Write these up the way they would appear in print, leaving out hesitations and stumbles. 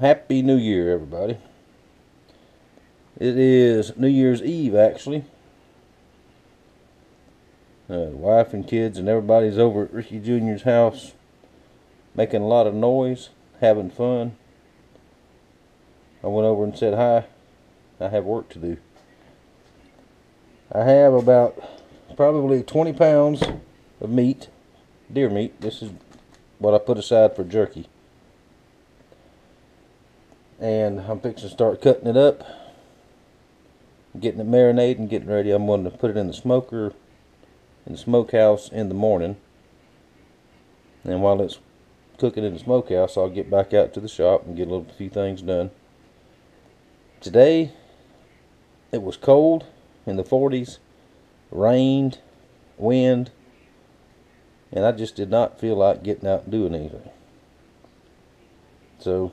Happy New Year, everybody. It is New Year's Eve, actually. Wife and kids and everybody's over at Ricky Jr.'s house, making a lot of noise, having fun. I went over and said hi. I have work to do. I have about probably 20 pounds of meat, deer meat. This is what I put aside for jerky. And I'm fixing to start cutting it up, getting it marinated and getting ready. I'm going to put it in the smoker, in the smokehouse in the morning. And while it's cooking in the smokehouse, I'll get back out to the shop and get a few things done. Today, it was cold, in the 40s, rained, wind, and I just did not feel like getting out and doing anything. So,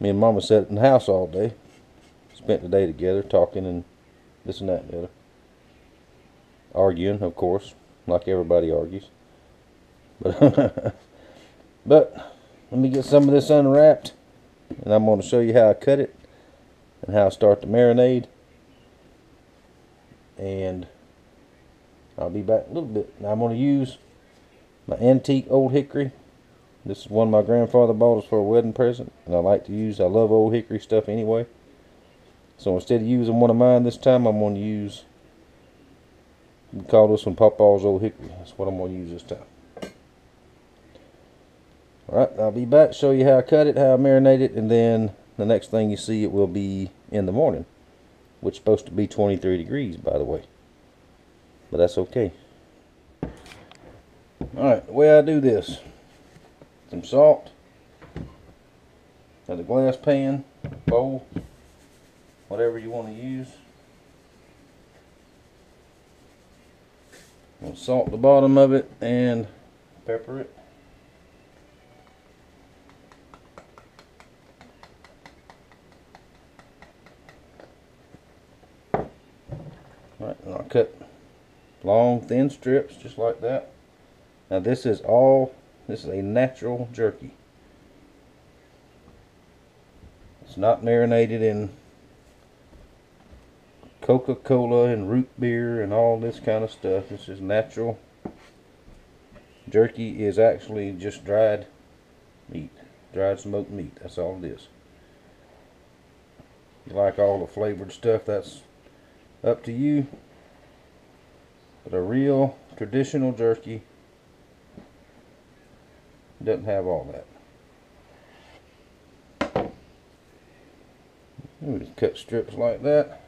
me and Mama sat in the house all day, spent the day together talking and this and that and the other. Arguing, of course, like everybody argues. But, but let me get some of this unwrapped, and I'm going to show you how I cut it and how I start the marinade. And I'll be back in a little bit. Now I'm going to use my antique old hickory. This is one my grandfather bought us for a wedding present, and I love old hickory stuff anyway. So instead of using one of mine this time, I'm going to use, we call this one Papa's Old Hickory. That's what I'm going to use this time. Alright, I'll be back, show you how I cut it, how I marinate it, and then the next thing you see, it will be in the morning, which is supposed to be 23 degrees, by the way. But that's okay. Alright, the way I do this, some salt, got a glass pan, bowl, whatever you want to use. I'll salt the bottom of it and pepper it. Alright, and I'll cut long, thin strips just like that. Now this is a natural jerky. It's not marinated in Coca-Cola and root beer and all this kind of stuff. This is natural. Jerky is actually just dried meat, dried smoked meat. That's all it is. You like all the flavored stuff, that's up to you. But a real traditional jerky doesn't have all that. We just cut strips like that.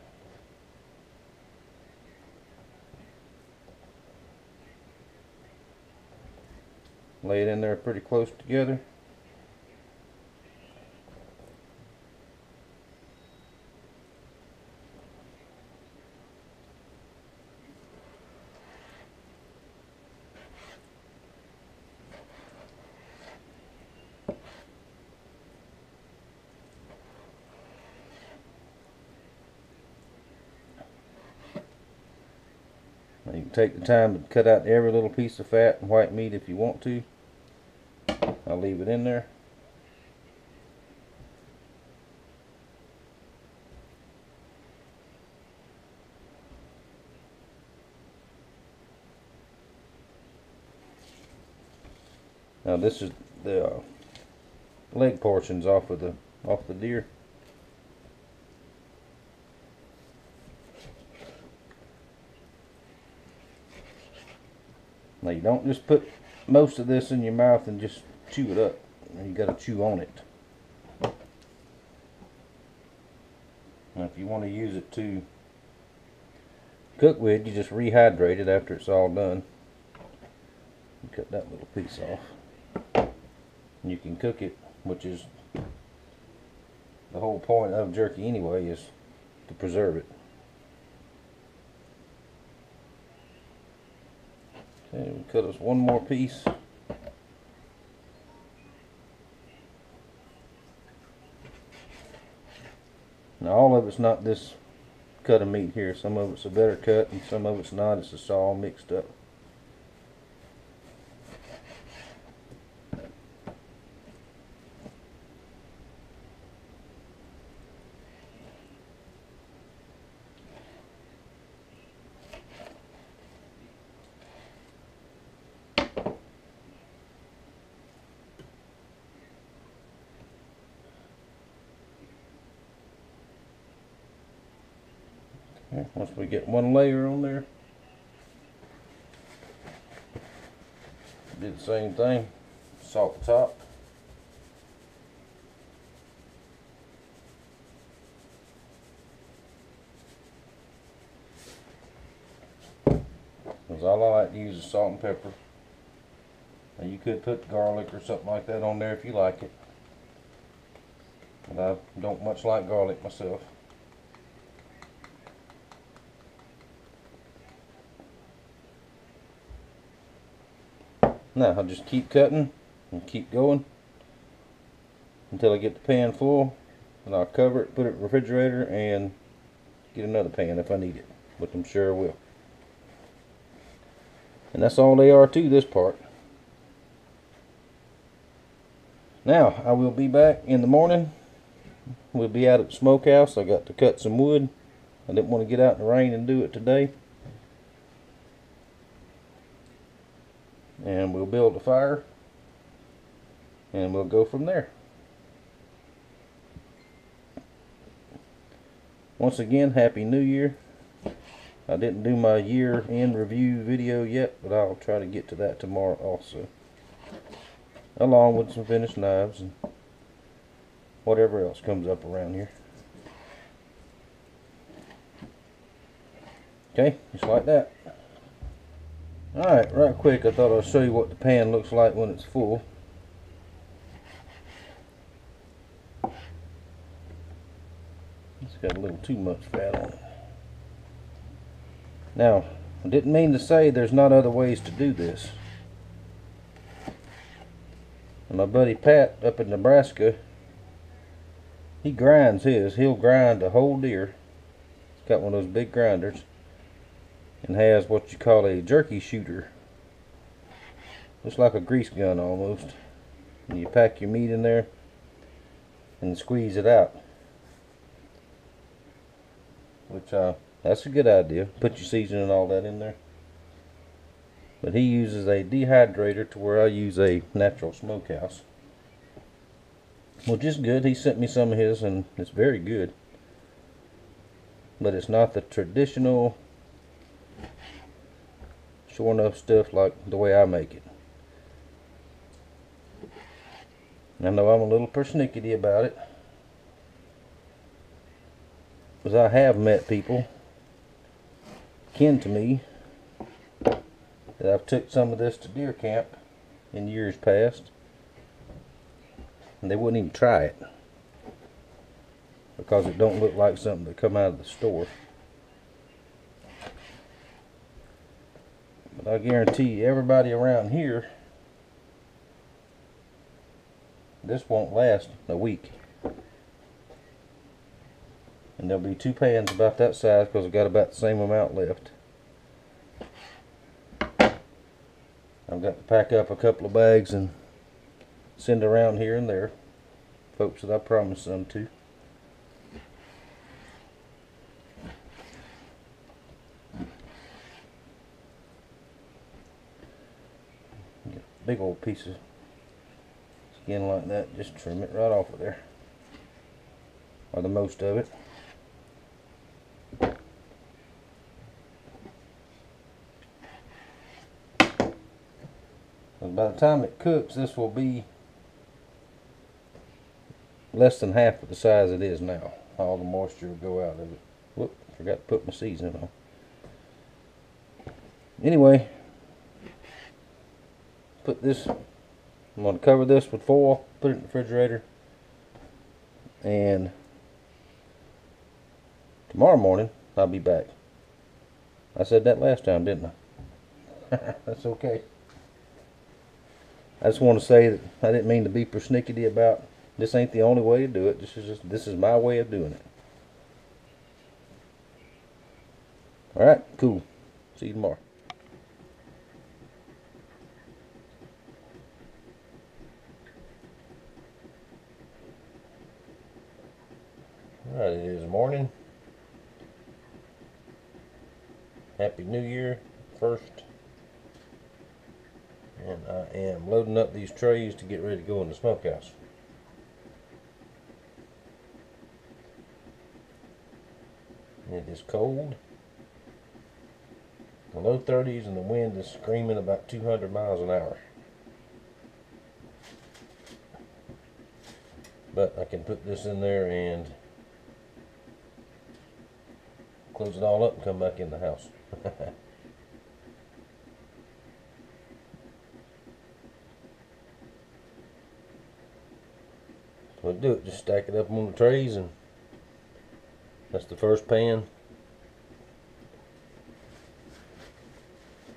Lay it in there pretty close together. Now you can take the time to cut out every little piece of fat and white meat if you want to. I'll leave it in there. Now this is the leg portions off the deer. Now you don't just put most of this in your mouth and just chew it up. You got to chew on it. Now if you want to use it to cook with, you just rehydrate it after it's all done. You cut that little piece off. And you can cook it, which is the whole point of jerky anyway, is to preserve it. Okay, we cut us one more piece. Now all of it's not this cut of meat here. Some of it's a better cut and some of it's not. It's just all mixed up. Okay, once we get one layer on there, do the same thing. Salt the top. Because all I like to use is salt and pepper. Now you could put garlic or something like that on there if you like it. But I don't much like garlic myself. Now I'll just keep cutting and keep going until I get the pan full, and I'll cover it, put it in the refrigerator, and get another pan if I need it, which I'm sure I will. And that's all they are to this part. Now I will be back in the morning. We'll be out at the smokehouse. I got to cut some wood. I didn't want to get out in the rain and do it today. And we'll build a fire, and we'll go from there. Once again, Happy New Year. I didn't do my year-end review video yet, but I'll try to get to that tomorrow also, along with some finished knives and whatever else comes up around here. Okay, just like that. Alright, right quick, I thought I'd show you what the pan looks like when it's full. It's got a little too much fat on it. Now, I didn't mean to say there's not other ways to do this. And my buddy Pat up in Nebraska, he grinds his. He'll grind a whole deer. He's got one of those big grinders, and has what you call a jerky shooter. Looks like a grease gun almost. And you pack your meat in there and squeeze it out. Which, that's a good idea. Put your seasoning and all that in there. But he uses a dehydrator to where I use a natural smokehouse. Which is good. He sent me some of his and it's very good. But it's not the traditional sure enough stuff like the way I make it. I know I'm a little persnickety about it, because I have met people kin to me that I've took some of this to deer camp in years past, and they wouldn't even try it because it don't look like something that come out of the store. But I guarantee you, everybody around here, this won't last a week. And there'll be 2 pans about that size because I've got about the same amount left. I've got to pack up a couple of bags and send around here and there. Folks that I promised some to. Get a big old piece of skin like that, just trim it right off of there, or the most of it. And by the time it cooks, this will be less than half of the size it is now. All the moisture will go out of it. Whoop, forgot to put my seasoning on. Anyway, put this, I'm going to cover this with foil, put it in the refrigerator, and tomorrow morning I'll be back. I said that last time, didn't I? That's okay. I just want to say that I didn't mean to be persnickety about this. Ain't the only way to do it. This is my way of doing it. Alright, cool. See you tomorrow. Alright, it is morning. Happy New Year, first. And I am loading up these trays to get ready to go in the smokehouse. It is cold. low 30s, and the wind is screaming about 200 miles an hour. But I can put this in there and close it all up and come back in the house. So do it, just stack it up on the trays, and that's the first pan.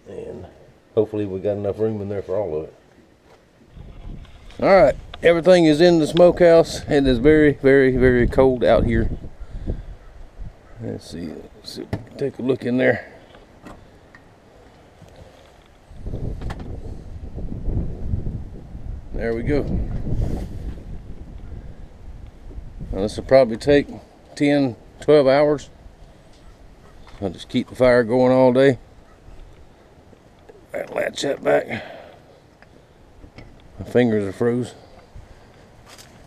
And hopefully we got enough room in there for all of it. Alright, everything is in the smokehouse. It is very, very, very cold out here. Let's see, take a look in there. There we go. Now this will probably take 10, 12 hours. I'll just keep the fire going all day. I'll latch that back. My fingers are froze.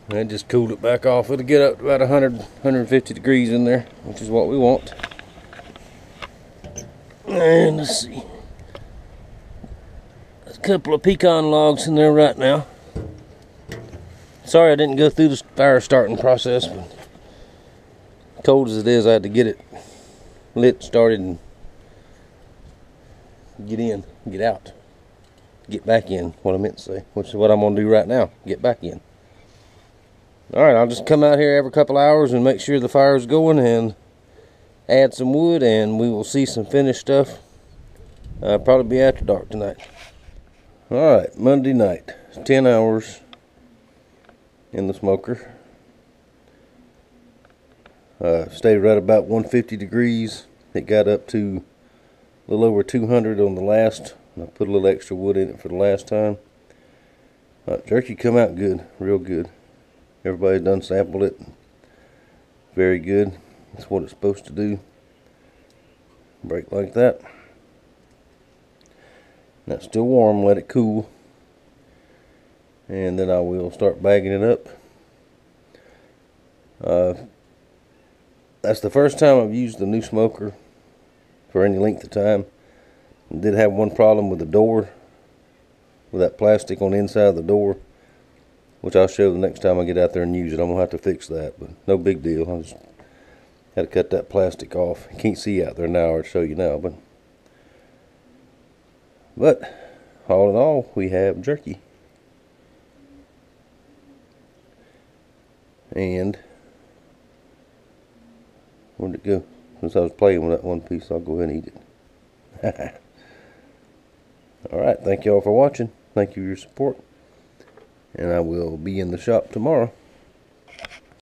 And I just cooled it back off. It'll get up to about 100, 150 degrees in there, which is what we want. And let's see. There's a couple of pecan logs in there right now. Sorry I didn't go through the fire starting process, but cold as it is, I had to get it lit, started, and get in, get out, get back in, what I meant to say, which is what I'm going to do right now, get back in. Alright, I'll just come out here every couple hours and make sure the fire is going and add some wood, and we will see some finished stuff. Probably be after dark tonight. Alright, Monday night, 10 hours in the smoker. Stayed right about 150 degrees. It got up to a little over 200 on the last. I put a little extra wood in it for the last time. Jerky come out good, real good. Everybody done sampled it. Very good. That's what it's supposed to do. Break like that. Now it's still warm, let it cool. And then I will start bagging it up. That's the first time I've used the new smoker for any length of time. I did have one problem with the door, with that plastic on the inside of the door, which I'll show the next time I get out there and use it. I'm going to have to fix that, but no big deal. I just had to cut that plastic off. You can't see out there now, I'll show you now, but all in all, we have jerky. And where'd it go? Since I was playing with that one piece, I'll go ahead and eat it. Alright, thank you all for watching. Thank you for your support. And I will be in the shop tomorrow.